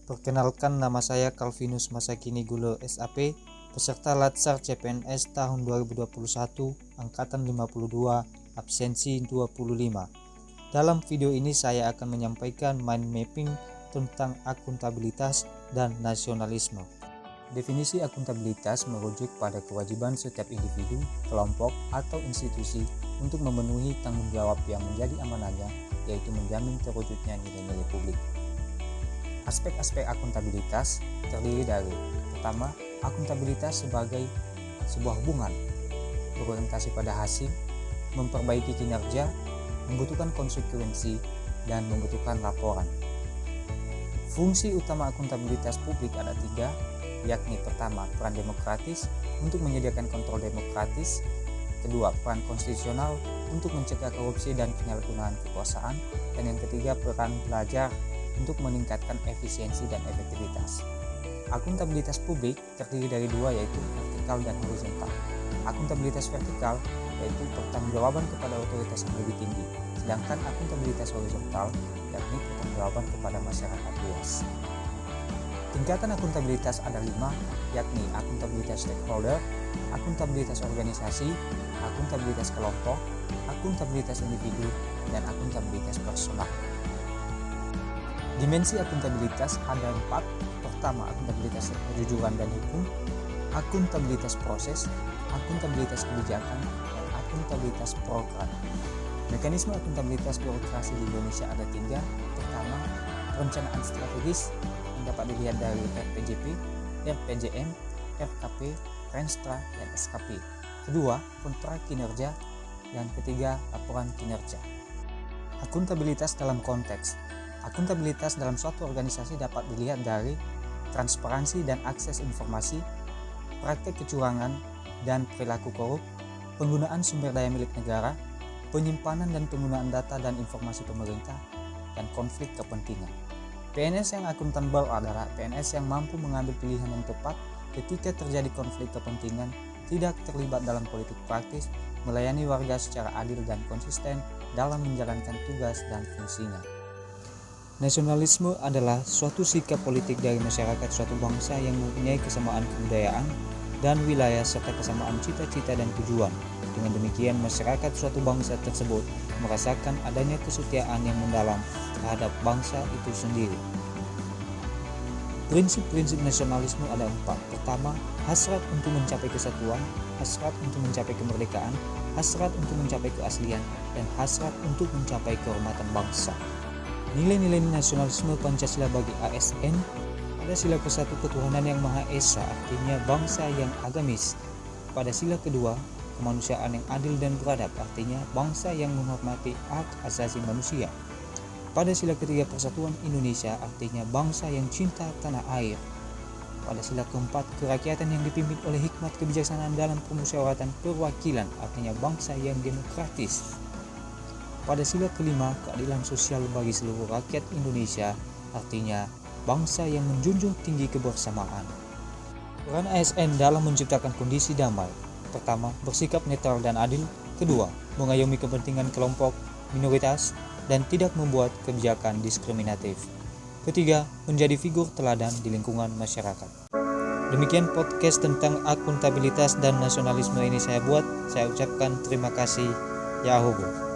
Perkenalkan, nama saya Calvinus Masakini Gulo SAP, peserta Latsar CPNS tahun 2021, Angkatan 52, absensi 25. Dalam video ini saya akan menyampaikan mind mapping tentang akuntabilitas dan nasionalisme. Definisi akuntabilitas merujuk pada kewajiban setiap individu, kelompok, atau institusi untuk memenuhi tanggung jawab yang menjadi amanahnya, yaitu menjamin terwujudnya nilai-nilai publik. Aspek-aspek akuntabilitas terdiri dari: pertama, akuntabilitas sebagai sebuah hubungan berorientasi pada hasil, memperbaiki kinerja, membutuhkan konsekuensi, dan membutuhkan laporan. Fungsi utama akuntabilitas publik ada 3, yakni pertama, peran demokratis untuk menyediakan kontrol demokratis, kedua, peran konstitusional untuk mencegah korupsi dan penyalahgunaan kekuasaan, dan yang ketiga, peran belajar untuk meningkatkan efisiensi dan efektivitas. Akuntabilitas publik terdiri dari 2, yaitu vertikal dan horizontal. Akuntabilitas vertikal yaitu pertanggungjawaban kepada otoritas yang lebih tinggi, sedangkan akuntabilitas horizontal yakni pertanggungjawaban kepada masyarakat luas. Tingkatan akuntabilitas ada 5, yakni akuntabilitas stakeholder, akuntabilitas organisasi, akuntabilitas kelompok, akuntabilitas individu, dan akuntabilitas personal. Dimensi akuntabilitas ada 4. Pertama, akuntabilitas kejujuran dan hukum, akuntabilitas proses, akuntabilitas kebijakan, dan akuntabilitas program. Mekanisme akuntabilitas birokrasi di Indonesia ada 3. Pertama, perencanaan strategis yang dapat dilihat dari RPJP, RPJM, RKP, Renstra, dan SKP. Kedua, kontrak kinerja, dan ketiga, laporan kinerja. Akuntabilitas dalam konteks. Akuntabilitas dalam suatu organisasi dapat dilihat dari transparansi dan akses informasi, praktek kecurangan dan perilaku korup, penggunaan sumber daya milik negara, penyimpanan dan penggunaan data dan informasi pemerintah, dan konflik kepentingan. PNS yang akuntabel adalah PNS yang mampu mengambil pilihan yang tepat ketika terjadi konflik kepentingan, tidak terlibat dalam politik praktis, melayani warga secara adil dan konsisten dalam menjalankan tugas dan fungsinya. Nasionalisme adalah suatu sikap politik dari masyarakat suatu bangsa yang mempunyai kesamaan kebudayaan dan wilayah serta kesamaan cita-cita dan tujuan. Dengan demikian, masyarakat suatu bangsa tersebut merasakan adanya kesetiaan yang mendalam terhadap bangsa itu sendiri. Prinsip-prinsip nasionalisme ada 4. Pertama, hasrat untuk mencapai kesatuan, hasrat untuk mencapai kemerdekaan, hasrat untuk mencapai keaslian, dan hasrat untuk mencapai kehormatan bangsa. Nilai-nilai nasionalisme Pancasila bagi ASN pada sila ke-1 ketuhanan yang Maha Esa, artinya bangsa yang agamis. Pada sila kedua, kemanusiaan yang adil dan beradab, artinya bangsa yang menghormati hak asasi manusia. Pada sila ketiga, persatuan Indonesia, artinya bangsa yang cinta tanah air. Pada sila keempat, kerakyatan yang dipimpin oleh hikmat kebijaksanaan dalam permusyawaratan perwakilan, artinya bangsa yang demokratis. Pada sila kelima, keadilan sosial bagi seluruh rakyat Indonesia, artinya bangsa yang menjunjung tinggi kebersamaan. Peran ASN dalam menciptakan kondisi damai. Pertama, bersikap netral dan adil. Kedua, mengayomi kepentingan kelompok minoritas dan tidak membuat kebijakan diskriminatif. Ketiga, menjadi figur teladan di lingkungan masyarakat. Demikian podcast tentang akuntabilitas dan nasionalisme ini saya buat. Saya ucapkan terima kasih. Yahoo.